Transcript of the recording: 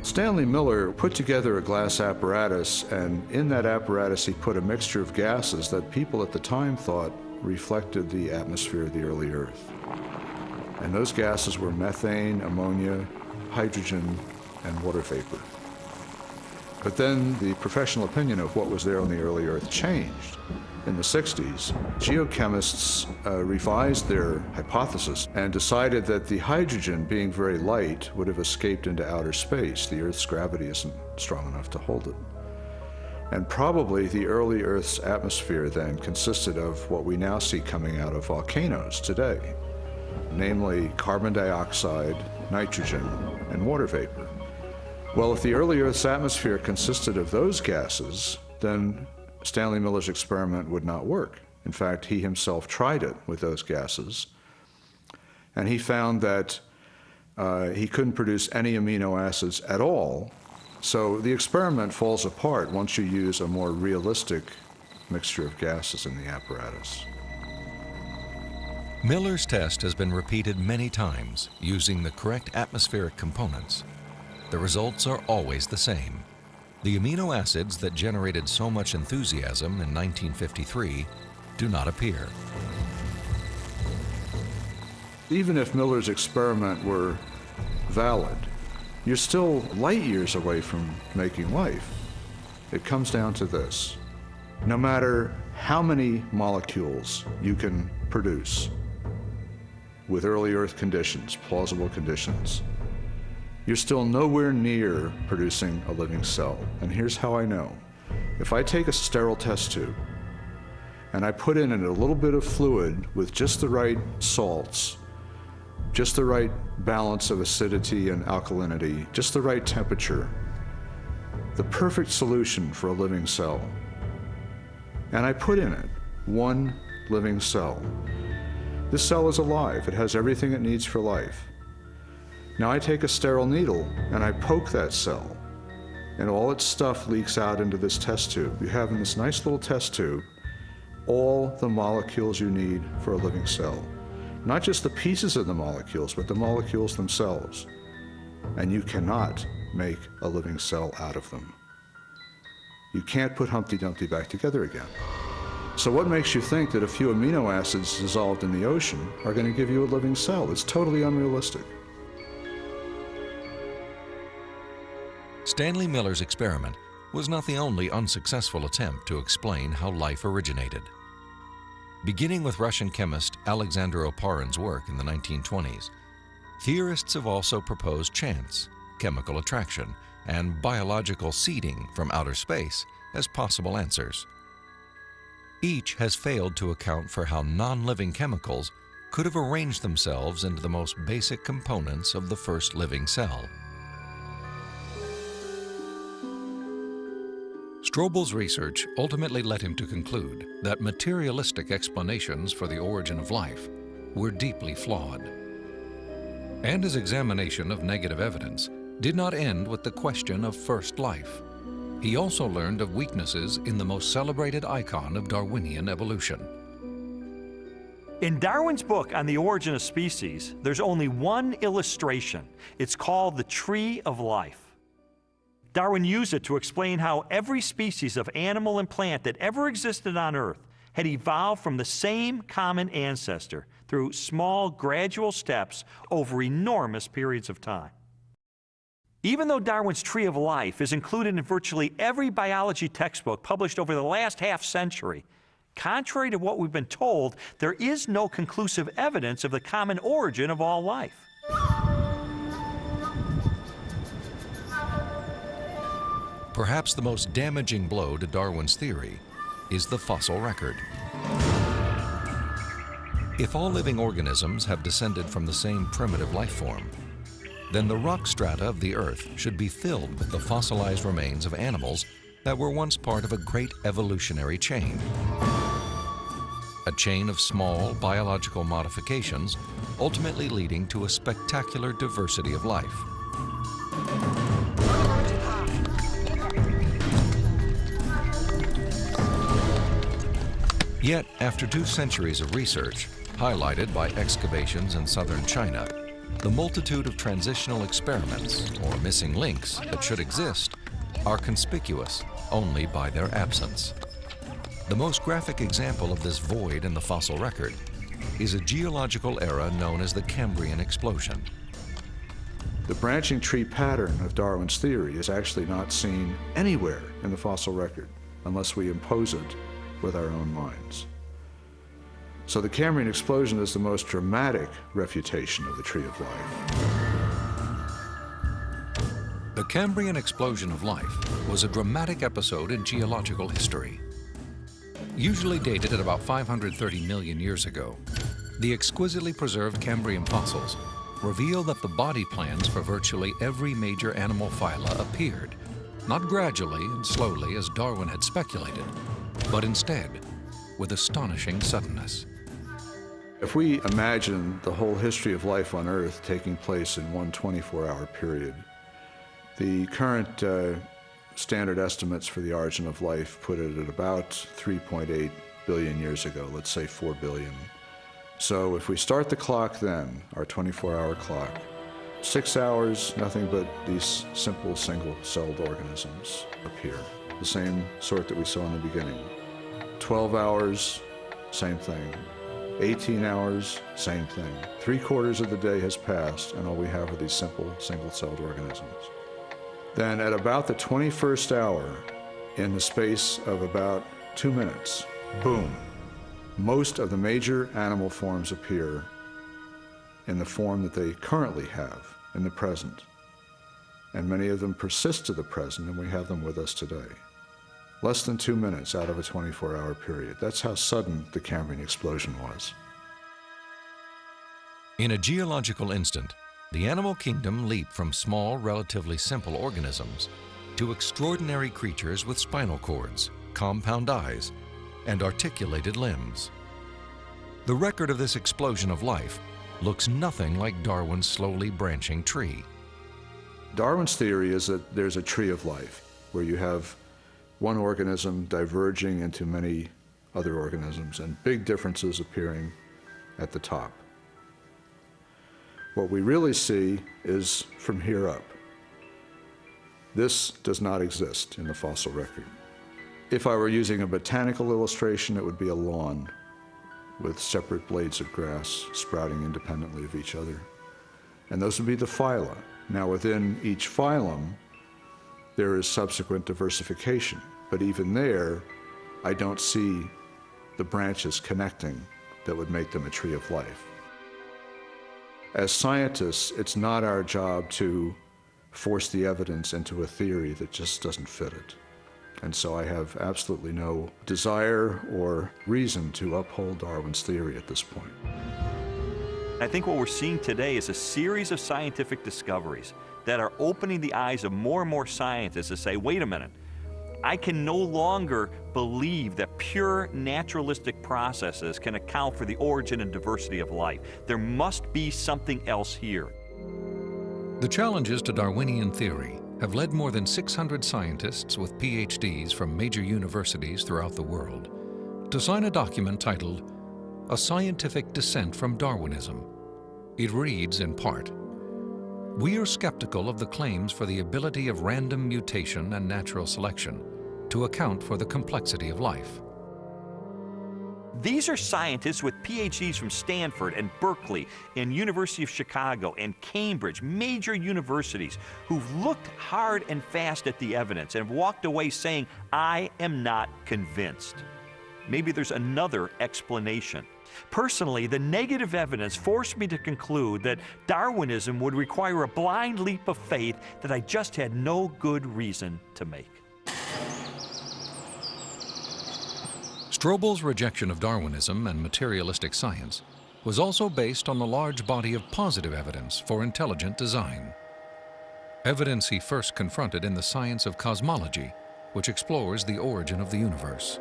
Stanley Miller put together a glass apparatus, and in that apparatus he put a mixture of gases that people at the time thought reflected the atmosphere of the early Earth. And those gases were methane, ammonia, hydrogen, and water vapor. But then the professional opinion of what was there on the early Earth changed. In the 60s, geochemists revised their hypothesis and decided that the hydrogen, being very light, would have escaped into outer space. The Earth's gravity isn't strong enough to hold it. And probably the early Earth's atmosphere then consisted of what we now see coming out of volcanoes today, namely carbon dioxide, nitrogen, and water vapor. Well, if the early Earth's atmosphere consisted of those gases, then Stanley Miller's experiment would not work. In fact, he himself tried it with those gases, and he found that he couldn't produce any amino acids at all. So the experiment falls apart once you use a more realistic mixture of gases in the apparatus. Miller's test has been repeated many times using the correct atmospheric components. The results are always the same. The amino acids that generated so much enthusiasm in 1953 do not appear. Even if Miller's experiment were valid, you're still light years away from making life. It comes down to this. No matter how many molecules you can produce with early Earth conditions, plausible conditions, you're still nowhere near producing a living cell. And here's how I know. If I take a sterile test tube and I put in it a little bit of fluid with just the right salts, just the right balance of acidity and alkalinity, just the right temperature, the perfect solution for a living cell, and I put in it one living cell. This cell is alive. It has everything it needs for life. Now I take a sterile needle and I poke that cell, and all its stuff leaks out into this test tube. You have in this nice little test tube all the molecules you need for a living cell. Not just the pieces of the molecules, but the molecules themselves. And you cannot make a living cell out of them. You can't put Humpty Dumpty back together again. So what makes you think that a few amino acids dissolved in the ocean are going to give you a living cell? It's totally unrealistic. Stanley Miller's experiment was not the only unsuccessful attempt to explain how life originated. Beginning with Russian chemist Alexander Oparin's work in the 1920s, theorists have also proposed chance, chemical attraction, and biological seeding from outer space as possible answers. Each has failed to account for how non-living chemicals could have arranged themselves into the most basic components of the first living cell. Strobel's research ultimately led him to conclude that materialistic explanations for the origin of life were deeply flawed. And his examination of negative evidence did not end with the question of first life. He also learned of weaknesses in the most celebrated icon of Darwinian evolution. In Darwin's book on the origin of species, there's only one illustration. It's called the Tree of Life. Darwin used it to explain how every species of animal and plant that ever existed on Earth had evolved from the same common ancestor through small, gradual steps over enormous periods of time. Even though Darwin's Tree of Life is included in virtually every biology textbook published over the last half-century, contrary to what we've been told, there is no conclusive evidence of the common origin of all life. Perhaps the most damaging blow to Darwin's theory is the fossil record. If all living organisms have descended from the same primitive life form, then the rock strata of the Earth should be filled with the fossilized remains of animals that were once part of a great evolutionary chain. A chain of small biological modifications, ultimately leading to a spectacular diversity of life. Yet, after 2 centuries of research, highlighted by excavations in southern China, The multitude of transitional experiments, or missing links, that should exist are conspicuous only by their absence. The most graphic example of this void in the fossil record is a geological era known as the Cambrian explosion. The branching tree pattern of Darwin's theory is actually not seen anywhere in the fossil record unless we impose it with our own minds. So the Cambrian explosion is the most dramatic refutation of the tree of life. The Cambrian explosion of life was a dramatic episode in geological history. Usually dated at about 530 million years ago, the exquisitely preserved Cambrian fossils reveal that the body plans for virtually every major animal phyla appeared, not gradually and slowly as Darwin had speculated, but instead with astonishing suddenness. If we imagine the whole history of life on Earth taking place in one 24-hour period, the current standard estimates for the origin of life put it at about 3.8 billion years ago, let's say 4 billion. So if we start the clock then, our 24-hour clock, 6 hours, nothing but these simple single-celled organisms appear, the same sort that we saw in the beginning. 12 hours, same thing. 18 hours, same thing. 3/4 of the day has passed, and all we have are these simple single-celled organisms. Then at about the 21st hour, in the space of about 2 minutes, boom, most of the major animal forms appear in the form that they currently have in the present. And many of them persist to the present, and we have them with us today. Less than 2 minutes out of a 24-hour period. That's how sudden the Cambrian explosion was. In a geological instant, the animal kingdom leaped from small, relatively simple organisms to extraordinary creatures with spinal cords, compound eyes, and articulated limbs. The record of this explosion of life looks nothing like Darwin's slowly branching tree. Darwin's theory is that there's a tree of life, where you have one organism diverging into many other organisms and big differences appearing at the top. What we really see is from here up. This does not exist in the fossil record. If I were using a botanical illustration, it would be a lawn with separate blades of grass sprouting independently of each other. And those would be the phyla. Now within each phylum, there is subsequent diversification. But even there, I don't see the branches connecting that would make them a tree of life. As scientists, it's not our job to force the evidence into a theory that just doesn't fit it. And so I have absolutely no desire or reason to uphold Darwin's theory at this point. I think what we're seeing today is a series of scientific discoveries that are opening the eyes of more and more scientists to say, wait a minute, I can no longer believe that pure naturalistic processes can account for the origin and diversity of life. There must be something else here. The challenges to Darwinian theory have led more than 600 scientists with PhDs from major universities throughout the world to sign a document titled A Scientific Dissent from Darwinism. It reads in part, "We are skeptical of the claims for the ability of random mutation and natural selection to account for the complexity of life." These are scientists with PhDs from Stanford and Berkeley and University of Chicago and Cambridge, major universities, who've looked hard and fast at the evidence and have walked away saying, I am not convinced. Maybe there's another explanation. Personally, the negative evidence forced me to conclude that Darwinism would require a blind leap of faith that I just had no good reason to make. Strobel's rejection of Darwinism and materialistic science was also based on the large body of positive evidence for intelligent design. Evidence he first confronted in the science of cosmology, which explores the origin of the universe.